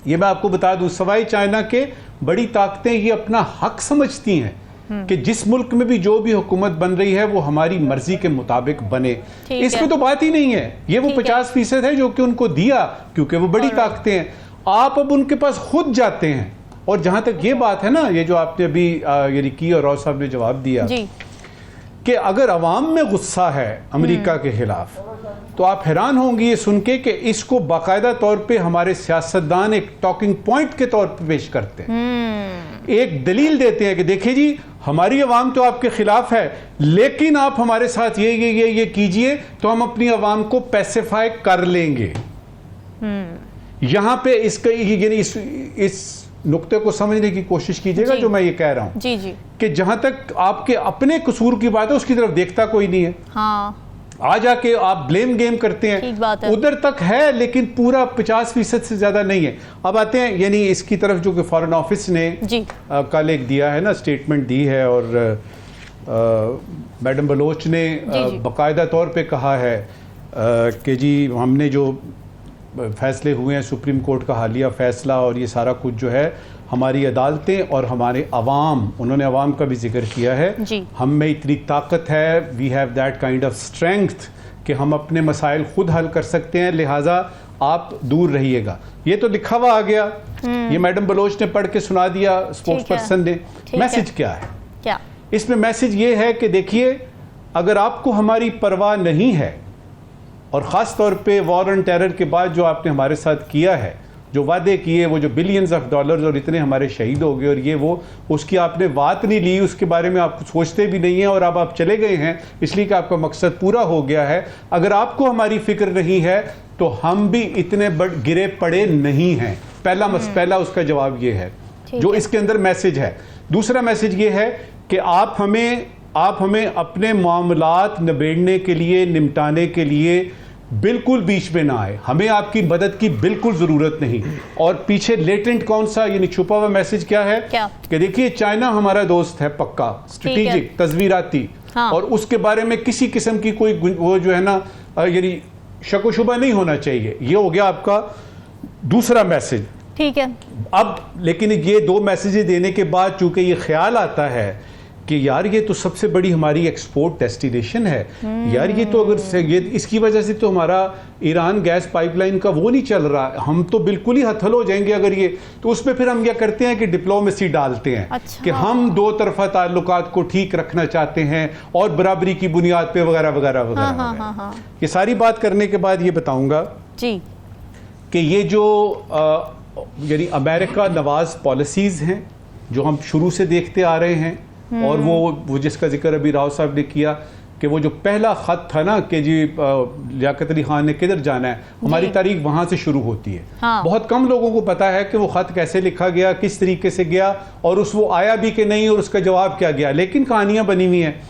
ये मैं आपको बता दूं, सवाए चाइना के बड़ी ताकतें ये अपना हक समझती हैं कि जिस मुल्क में भी जो भी हुकूमत बन रही है वो हमारी मर्जी के मुताबिक बने। इसमें तो बात ही नहीं है, ये वो 50% है जो कि उनको दिया क्योंकि वो बड़ी ताकतें हैं। आप अब उनके पास खुद जाते हैं, और जहां तक ये बात है ना, ये जो आपने अभी यानी की और राव साहब ने जवाब दिया कि अगर अवाम में गुस्सा है अमेरिका के खिलाफ, तो आप हैरान होंगे ये सुन के कि इसको बाकायदा तौर पे हमारे सियासतदान एक टॉकिंग पॉइंट के तौर पे पेश करते हैं, एक दलील देते हैं कि देखिए जी हमारी अवाम तो आपके खिलाफ है, लेकिन आप हमारे साथ ये कीजिए तो हम अपनी अवाम को पैसिफाई कर लेंगे। यहां पे इसका यानी इस नुक्ते को समझने की कोशिश कीजिएगा जो मैं ये कह रहा हूं, जी कि जहां तक आपके अपने कसूर की बात है उसकी तरफ देखता कोई नहीं है। आ जाके आप ब्लेम गेम करते हैं, उधर तक है लेकिन पूरा 50% से ज्यादा नहीं है। अब आते हैं यानी इसकी तरफ जो कि फॉरेन ऑफिस ने कल एक दिया है ना, स्टेटमेंट दी है, और मैडम बलोच ने बाकायदा तौर पे कहा है कि जी हमने जो फैसले हुए हैं, सुप्रीम कोर्ट का हालिया फैसला और ये सारा कुछ जो है, हमारी अदालतें और हमारे अवाम, उन्होंने अवाम का भी जिक्र किया है, हम में इतनी ताकत है, we have that kind of strength कि हम अपने मसाइल खुद हल कर सकते हैं, लिहाजा आप दूर रहिएगा। ये तो लिखा हुआ आ गया, ये मैडम बलोच ने पढ़ के सुना दिया स्पोक्स पर्सन ने। मैसेज क्या है? क्या इसमें मैसेज ये है कि देखिए अगर आपको हमारी परवाह नहीं है, और ख़ास तौर पे वॉर ऑन टेरर के बाद जो आपने हमारे साथ किया है, जो वादे किए, वो जो बिलियंस ऑफ डॉलर्स और इतने हमारे शहीद हो गए, और ये वो उसकी आपने बात नहीं ली, उसके बारे में आप सोचते भी नहीं हैं, और अब आप चले गए हैं इसलिए कि आपका मकसद पूरा हो गया है। अगर आपको हमारी फिक्र नहीं है तो हम भी इतने गिरे पड़े नहीं हैं। पहला उसका जवाब ये है जो इसके अंदर मैसेज है। दूसरा मैसेज ये है कि आप हमें अपने मामलात निबेड़ने के लिए, निपटाने के लिए बिल्कुल बीच में ना आए, हमें आपकी मदद की बिल्कुल जरूरत नहीं। और पीछे लेटेंट कौन सा यानी छुपा हुआ मैसेज क्या है कि देखिए चाइना हमारा दोस्त है पक्का, स्ट्रेटेजिक, तस्वीराती, और उसके बारे में किसी किस्म की कोई वो जो है ना यानी शक शुबा नहीं होना चाहिए। ये हो गया आपका दूसरा मैसेज। ठीक है। अब लेकिन ये दो मैसेजेस देने के बाद चूंकि ये ख्याल आता है कि यार ये तो सबसे बड़ी हमारी एक्सपोर्ट डेस्टिनेशन है, यार ये तो अगर ये इसकी वजह से तो हमारा ईरान गैस पाइपलाइन का वो नहीं चल रहा, हम तो बिल्कुल ही हथल हो जाएंगे अगर ये, तो उसमें फिर हम क्या करते हैं कि डिप्लोमेसी डालते हैं। अच्छा। कि हम दो तरफा ताल्लुकात को ठीक रखना चाहते हैं और बराबरी की बुनियाद पे वगैरह वगैरह वगैरह। ये सारी बात करने के बाद ये बताऊंगा जी कि ये जो यानी अमेरिका नवाज पॉलिसीज हैं जो हम शुरू से देखते आ रहे हैं, और वो जिसका जिक्र अभी राव साहब ने किया कि वो जो पहला ख़त था ना कि जी लियाकत अली खान ने किधर जाना है, हमारी तारीख वहाँ से शुरू होती है। हाँ। बहुत कम लोगों को पता है कि वो ख़त कैसे लिखा गया, किस तरीके से गया और वो आया भी कि नहीं और उसका जवाब क्या गया, लेकिन कहानियाँ बनी हुई हैं।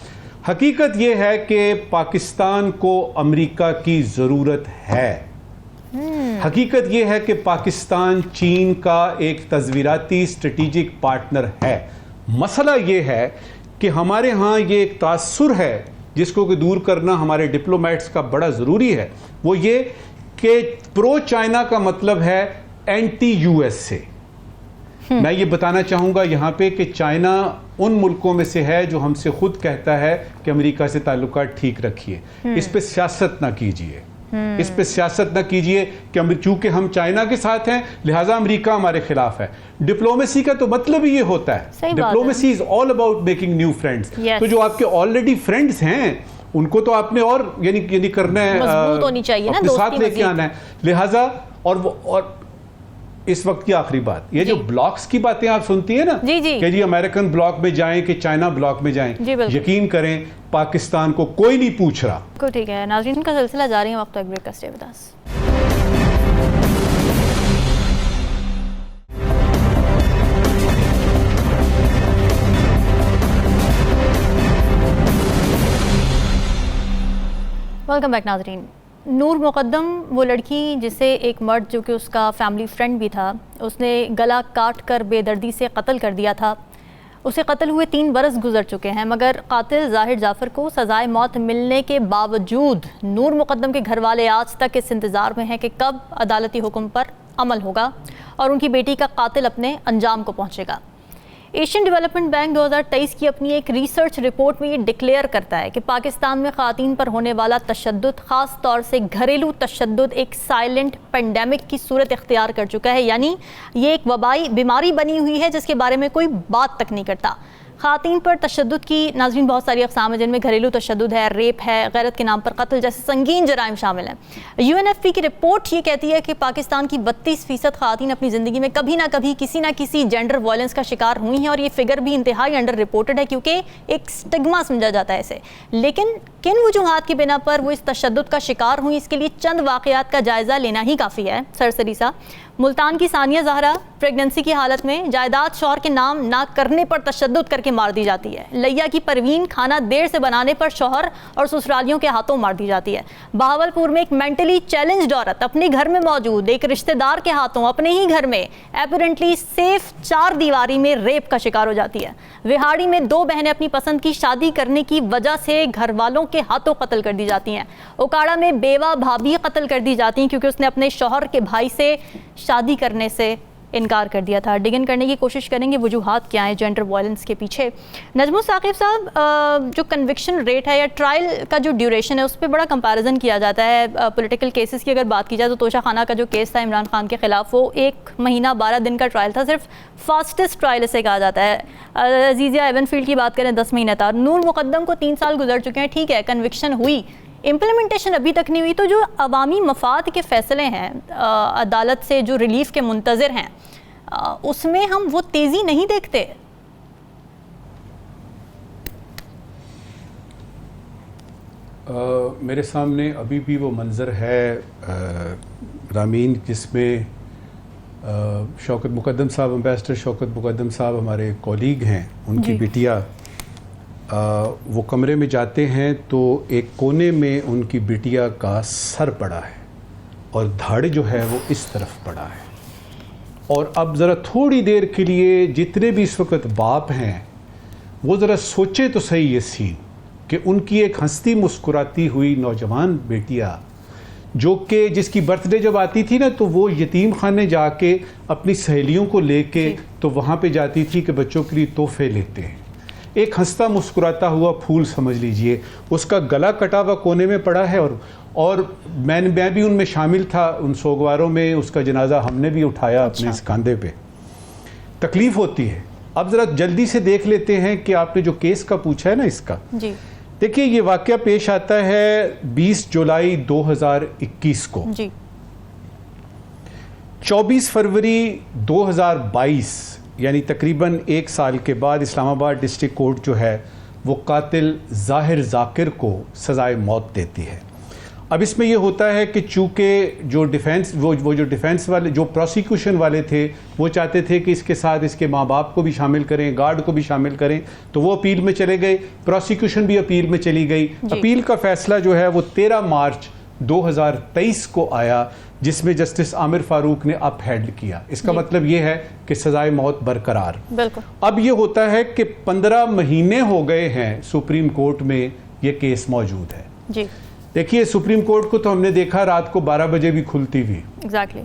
हकीकत ये है कि पाकिस्तान को अमेरिका की ज़रूरत है। हकीकत ये है कि पाकिस्तान चीन का एक तस्वीराती स्ट्रेटेजिक पार्टनर है। मसला ये है कि हमारे यहाँ ये एक तासुर है जिसको कि दूर करना हमारे डिप्लोमेट्स का बड़ा ज़रूरी है। वो ये कि प्रो चाइना का मतलब है एंटी यूएस से। मैं ये बताना चाहूँगा यहाँ पे कि चाइना उन मुल्कों में से है जो हमसे खुद कहता है कि अमेरिका से ताल्लुकात ठीक रखिए, इस पे सियासत ना कीजिए, इस पे सियासत ना कीजिए कि चूंकि हम चाइना के साथ हैं लिहाजा अमेरिका हमारे खिलाफ है। डिप्लोमेसी का तो मतलब ही ये होता है, diplomacy is all about making new friends. तो जो आपके ऑलरेडी फ्रेंड्स हैं उनको तो आपने और यानी करना है, मजबूत होनी चाहिए ना, अपने साथ लेके आना है। लिहाजा और इस वक्त की आखिरी बात, ये जो ब्लॉक्स की बातें आप सुनती है ना कि जी अमेरिकन ब्लॉक में जाएं कि चाइना ब्लॉक में जाएं, यकीन करें पाकिस्तान को कोई नहीं पूछ रहा। ठीक है नाज़रीन का सिलसिला जारी है, वक्त तक ब्रेक का stay with us. Welcome back नाज़रीन। नूर मुक़द्दम वो लड़की जिसे एक मर्द जो कि उसका फैमिली फ्रेंड भी था, उसने गला काट कर बेदर्दी से कत्ल कर दिया था। उसे कत्ल हुए 3 बरस गुजर चुके हैं, मगर कातिल ज़ाहिर जाफ़र को सज़ाए मौत मिलने के बावजूद नूर मुक़द्दम के घर वाले आज तक इस इंतज़ार में हैं कि कब अदालती हुक्म पर अमल होगा और उनकी बेटी का कातिल अपने अंजाम को पहुँचेगा। एशियन डेवलपमेंट बैंक 2023 की अपनी एक रिसर्च रिपोर्ट में ये डिक्लेयर करता है कि पाकिस्तान में ख़वातीन पर होने वाला तशद्दुद, ख़ास तौर से घरेलू तशद्दुद, एक साइलेंट पेंडेमिक की सूरत इख्तियार कर चुका है। यानी ये एक वबाई बीमारी बनी हुई है जिसके बारे में कोई बात तक नहीं करता। ख़वातीन पर तशद्दुद की नाज़रीन बहुत सारी अक़साम है, जिनमें घरेलू तशद्दुद है, रेप है, गैरत के नाम पर कत्ल जैसे संगीन जराइम शामिल हैं। UNFP की रिपोर्ट ये कहती है कि पाकिस्तान की 32% ख़वातीन अपनी ज़िंदगी में कभी ना कभी किसी ना किसी जेंडर वायलेंस का शिकार हुई हैं और ये फिगर भी इंतहाई अंडर रिपोर्टेड है क्योंकि एक स्टिग्मा समझा जाता है इसे। लेकिन किन वजूहात की बिना पर वो इस तशद्दुद का शिकार हुई, इसके लिए चंद वाक़यात का जायज़ा लेना ही काफ़ी है। सरसरी सा मुल्तान की सानिया ज़हरा प्रेगनेंसी की हालत में जायदाद शौहर के नाम ना करने पर तशद्दुद करके मार दी जाती है। लिया की परवीन खाना देर से बनाने पर शौहर और ससुरालियों के हाथों मार दी जाती है। बहावलपुर में एक मेंटली चैलेंज्ड औरत अपने घर में मौजूद एक रिश्तेदार के हाथों अपने ही घर में एपरेंटली सेफ 4 दीवारी में रेप का शिकार हो जाती है। विहाड़ी में 2 बहनें अपनी पसंद की शादी करने की वजह से घर वालों के हाथों कत्ल कर दी जाती हैं। ओकाड़ा में बेवा भाभी कत्ल कर दी जाती हैं क्योंकि उसने अपने शौहर के भाई से शादी करने से इनकार कर दिया था। डिगन करने की कोशिश करेंगे वजूहात क्या हैं जेंडर वायलेंस के पीछे। नजमुल साकिब साहब, जो कन्विक्शन रेट है या ट्रायल का जो ड्यूरेशन है उस पर बड़ा कंपैरिजन किया जाता है। पॉलिटिकल केसेस की अगर बात की जाए तो तोशा खाना का जो केस था इमरान खान के खिलाफ, वो 1 महीना 12 दिन का ट्रायल था, सिर्फ फास्टेस्ट ट्रायल इसे कहा जाता है। अजीज़िया एवनफील्ड की बात करें 10 महीने था। नूर मुक़द्दम को 3 साल गुजर चुके हैं, ठीक है कन्विक्शन हुई, इम्प्लीमेंटेशन अभी तक नहीं हुई। तो जो अवामी मफाद के फ़ैसले हैं, अदालत से जो रिलीफ के मुंतज़र हैं, उसमें हम वो तेज़ी नहीं देखते। मेरे सामने अभी भी वो मंज़र है रामीन, जिसमें शौकत मुक़द्दम साहब, एम्बेसडर शौकत मुक़द्दम साहब हमारे कॉलीग हैं, उनकी बिटिया वो कमरे में जाते हैं तो एक कोने में उनकी बिटिया का सर पड़ा है और धाड़ जो है वो इस तरफ पड़ा है। और अब ज़रा थोड़ी देर के लिए जितने भी इस वक्त बाप हैं वो ज़रा सोचे तो सही ये सीन कि उनकी एक हंसती मुस्कुराती हुई नौजवान बेटिया जो कि जिसकी बर्थडे जब आती थी ना तो वो यतीम खाने जाके अपनी सहेलियों को लेके तो वहाँ पे जाती थी कि बच्चों के लिए तोहफे लेते हैं। एक हंसता मुस्कुराता हुआ फूल समझ लीजिए, उसका गला कटा हुआ कोने में पड़ा है। और मैं भी उनमें शामिल था, उन सोगवारों में उसका जनाजा हमने भी उठाया अपने इस कंधे पे। तकलीफ़ होती है। अब ज़रा जल्दी से देख लेते हैं कि आपने जो केस का पूछा है ना इसका जी। देखिए ये वाक़या पेश आता है 20 जुलाई 2021 को जी। 24 फरवरी 2022 यानी तकरीबन 1 साल के बाद इस्लामाबाद डिस्ट्रिक्ट कोर्ट जो है वो कातिल ज़ाहिर ज़ाकिर को सज़ाए मौत देती है। अब इसमें ये होता है कि चूँकि जो डिफेंस वो जो डिफेंस वाले, जो प्रोसिक्यूशन वाले थे, वो चाहते थे कि इसके साथ इसके माँ बाप को भी शामिल करें, गार्ड को भी शामिल करें, तो वो अपील में चले गए, प्रोसिक्यूशन भी अपील में चली गई। अपील का फैसला जो है वो 13 मार्च 2023 को आया, जिसमें जस्टिस आमिर फारूक ने अपहेल्ड किया। इसका मतलब ये है कि सजाए मौत बरकरार। बिल्कुल। अब ये होता है कि 15 महीने हो गए हैं सुप्रीम कोर्ट में ये केस मौजूद है। जी देखिए, सुप्रीम कोर्ट को तो हमने देखा रात को 12 बजे भी खुलती हुई। एग्जैक्टली।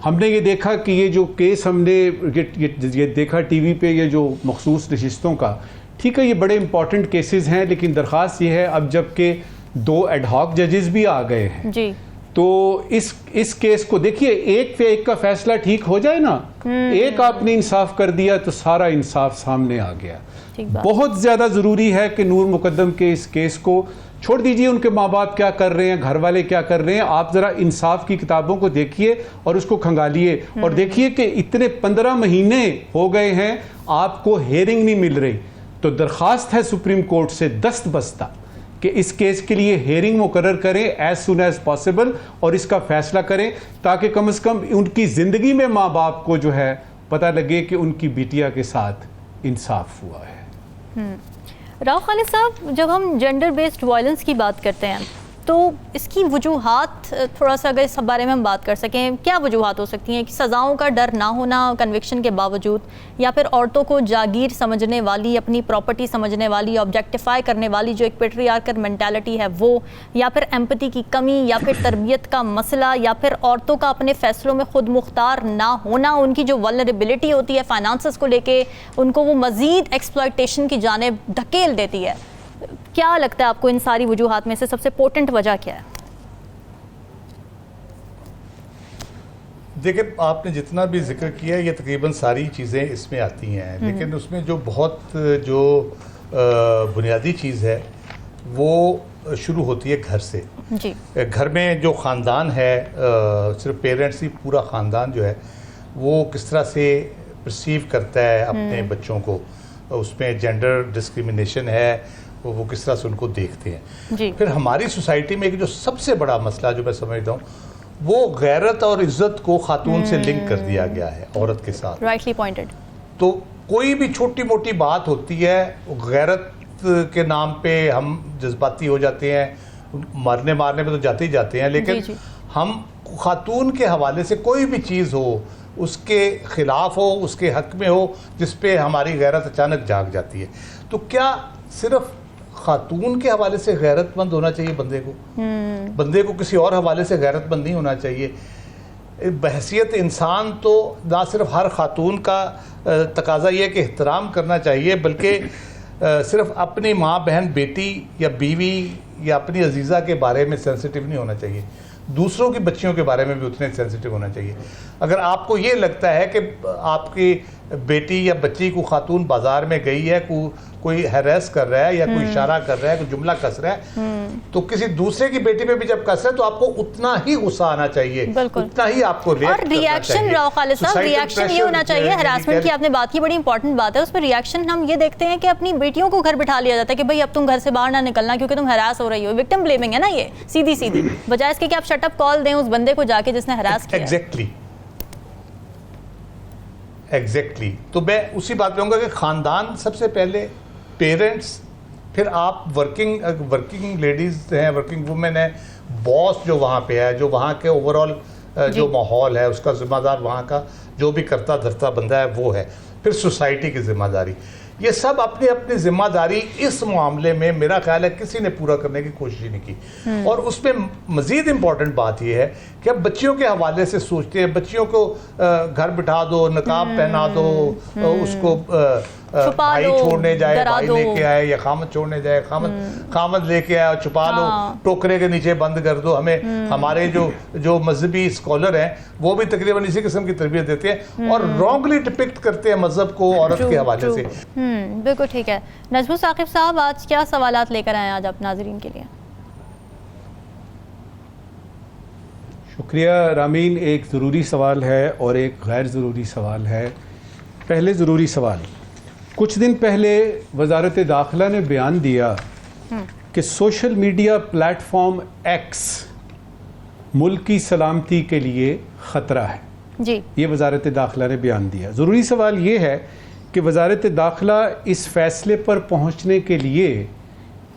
हमने ये देखा कि ये जो केस हमने ये देखा टीवी पे, ये जो मखसूस नशिस्तों का, ठीक है ये बड़े इंपॉर्टेंट केसेस हैं, लेकिन दरख्वास्त ये है अब जबकि 2 एडहॉक जजेस भी आ गए हैं जी, तो इस केस को देखिए, एक पे एक का फैसला ठीक हो जाए ना, एक आपने इंसाफ कर दिया तो सारा इंसाफ सामने आ गया। बहुत ज्यादा जरूरी है कि नूर मुकद्दम के इस केस को छोड़ दीजिए, उनके माँ बाप क्या कर रहे हैं, घर वाले क्या कर रहे हैं, आप जरा इंसाफ की किताबों को देखिए और उसको खंगालिए और देखिए कि इतने 15 महीने हो गए हैं आपको हेयरिंग नहीं मिल रही। तो दरख्वास्त है सुप्रीम कोर्ट से दस्त बस्ता कि इस केस के लिए हेयरिंग मुकर्रर करें एज सुन एज पॉसिबल और इसका फैसला करें, ताकि कम से कम उनकी ज़िंदगी में माँ बाप को जो है पता लगे कि उनकी बिटिया के साथ इंसाफ हुआ है। राव खालिद साहब, जब हम जेंडर बेस्ड वायलेंस की बात करते हैं तो इसकी वजूहात थोड़ा सा अगर इस बारे में हम बात कर सकें, क्या वजूहात हो सकती हैं कि सज़ाओं का डर ना होना कन्विक्शन के बावजूद, या फिर औरतों को जागीर समझने वाली, अपनी प्रॉपर्टी समझने वाली, ऑब्जेक्टिफाई करने वाली जो एक पेट्रियार्कल मेंटालिटी है वो, या फिर एम्पैथी की कमी, या फिर तरबियत का मसला, या फिर औरतों का अपने फ़ैसलों में खुद मुख्तार ना होना, उनकी जो वल्नरेबिलिटी होती है फाइनेंसेस को लेके, उनको वो मज़ीद एक्सप्लॉयटेशन की जानिब धकेल देती है। क्या लगता है आपको इन सारी वजूहात में से सबसे पोटेंट वजह क्या है? देखिए, आपने जितना भी जिक्र किया ये तकरीबन सारी चीज़ें इसमें आती हैं, लेकिन उसमें जो बहुत जो बुनियादी चीज़ है वो शुरू होती है घर से। जी। घर में जो ख़ानदान है, सिर्फ पेरेंट्स ही, पूरा ख़ानदान जो है वो किस तरह से परसीव करता है अपने बच्चों को, उसमें जेंडर डिस्क्रिमिनेशन है वो किस तरह से उनको देखते हैं। जी। फिर हमारी सोसाइटी में एक जो सबसे बड़ा मसला जो मैं समझता हूँ वो गैरत और इज्जत को खातून से लिंक कर दिया गया है औरत के साथ। Rightly pointed. तो कोई भी छोटी मोटी बात होती है, गैरत के नाम पे हम जज्बाती हो जाते हैं, मारने पे तो जाते ही जाते हैं, लेकिन जी। हम खातून के हवाले से कोई भी चीज़ हो, उसके ख़िलाफ़ हो, उसके हक़ में हो, जिस पे हमारी गैरत अचानक जाग जाती है। तो क्या सिर्फ खातून के हवाले से गैरतमंद होना चाहिए बंदे को किसी और हवाले से गैरतमंद नहीं होना चाहिए। बहसियत इंसान तो ना सिर्फ हर खातून का तकाजा ये कि एहतराम करना चाहिए, बल्कि सिर्फ अपनी माँ, बहन, बेटी या बीवी या अपनी अजीज़ा के बारे में सेंसिटिव नहीं होना चाहिए, दूसरों की बच्चियों के बारे में भी उतने सेंसिटिव होना चाहिए। अगर आपको ये लगता है कि आपकी बेटी या बच्ची को खातून बाजार में गई है, कोई हैरेस कर रहा है या कोई इशारा कर रहा है, कोई जुमला कस रहा है, तो किसी दूसरे की बेटी पे भी जब कस रहा है तो आपको उतना ही गुस्सा आना चाहिए, उतना ही आपको रिएक्शन। राव खालिद साहब, रिएक्शन ये होना चाहिए। हरासमेंट की आपने बात की, बड़ी इंपॉर्टेंट बात है। उसमें रिएक्शन हम ये देखते हैं कि अपनी बेटियों को घर बिठा लिया जाता है कि भाई अब तुम घर से बाहर ना निकलना क्योंकि तुम हरास हो रही हो। विक्टिम ब्लेमिंग है ना ये, सीधी बजाय इसके कि आप शट अप कॉल दें उस बंदे को जाके जिसने हरास किया। एग्जैक्टली। तो मैं उसी बात पे कहूँगा कि ख़ानदान सबसे पहले, पेरेंट्स, फिर आप वर्किंग लेडीज़ हैं, वर्किंग वुमेन है, बॉस जो वहाँ पे है, जो वहाँ के ओवरऑल जो माहौल है उसका ज़िम्मेदार वहाँ का जो भी करता धरता बंदा है वो है, फिर सोसाइटी की ज़िम्मेदारी, ये सब अपनी अपनी जिम्मेदारी इस मामले में मेरा ख्याल है किसी ने पूरा करने की कोशिश ही नहीं की। और उसमें मज़ीद इम्पॉर्टेंट बात यह है कि अब बच्चियों के हवाले से सोचते हैं, बच्चियों को घर बिठा दो, नकाब पहना दो, उसको भाई छोड़ने जाए भाई लेके आए, या खामद छोड़ने जाए खामद लेके आए और छुपा लो, टोकरे के नीचे बंद कर दो। हमें हमारे जो मजहबी स्कॉलर हैं वो भी तकरीबन इसी किस्म की तरबियत देते हैं और रॉन्गली डिपिक्ट करते हैं मजहब को औरत के हवाले से। बिल्कुल ठीक है। नजमुल साकिब साहब, आज क्या सवालात लेकर आए आज आप नाजरीन के लिए? शुक्रिया रामीन। एक ज़रूरी सवाल है और एक गैर ज़रूरी सवाल है। पहले ज़रूरी सवाल, कुछ दिन पहले वजारत दाखिला ने बयान दिया कि सोशल मीडिया प्लेटफॉर्म एक्स मुल्क की सलामती के लिए ख़तरा है जी। ये वजारत दाखिला ने बयान दिया। ज़रूरी सवाल ये है कि वजारत दाखिला इस फैसले पर पहुंचने के लिए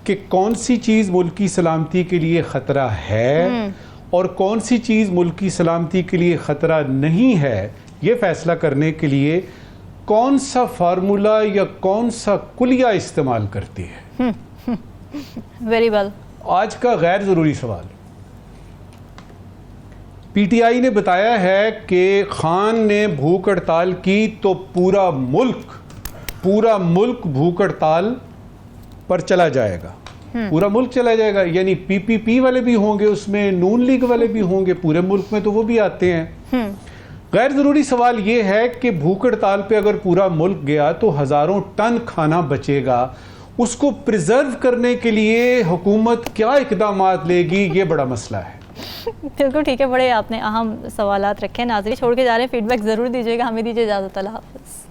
कि कौन सी चीज़ मुल्क की सलामती के लिए ख़तरा है और कौन सी चीज़ मुल्क की सलामती के लिए ख़तरा नहीं है, ये फैसला करने के लिए कौन सा फार्मूला या कौन सा कुलिया इस्तेमाल करती है। Very well. आज का गैर ज़रूरी सवाल, पीटीआई ने बताया है कि खान ने भूख हड़ताल की तो पूरा मुल्क भूख हड़ताल पर चला जाएगा, पूरा मुल्क चला जाएगा, यानी पीपीपी वाले भी होंगे उसमें, नून लीग वाले भी होंगे, पूरे मुल्क में तो वो भी आते हैं। गैर ज़रूरी सवाल ये है कि भूख हड़ताल पे अगर पूरा मुल्क गया तो हज़ारों टन खाना बचेगा, उसको प्रिजर्व करने के लिए हुकूमत क्या इक़दामात लेगी, ये बड़ा मसला है। बिल्कुल ठीक है, बड़े आपने अहम सवालात रखे। नाज़रीन छोड़ के जा रहे हैं, फीडबैक ज़रूर दीजिएगा। हमें दीजिए इजाज़त, अल्लाह हाफ़िज़।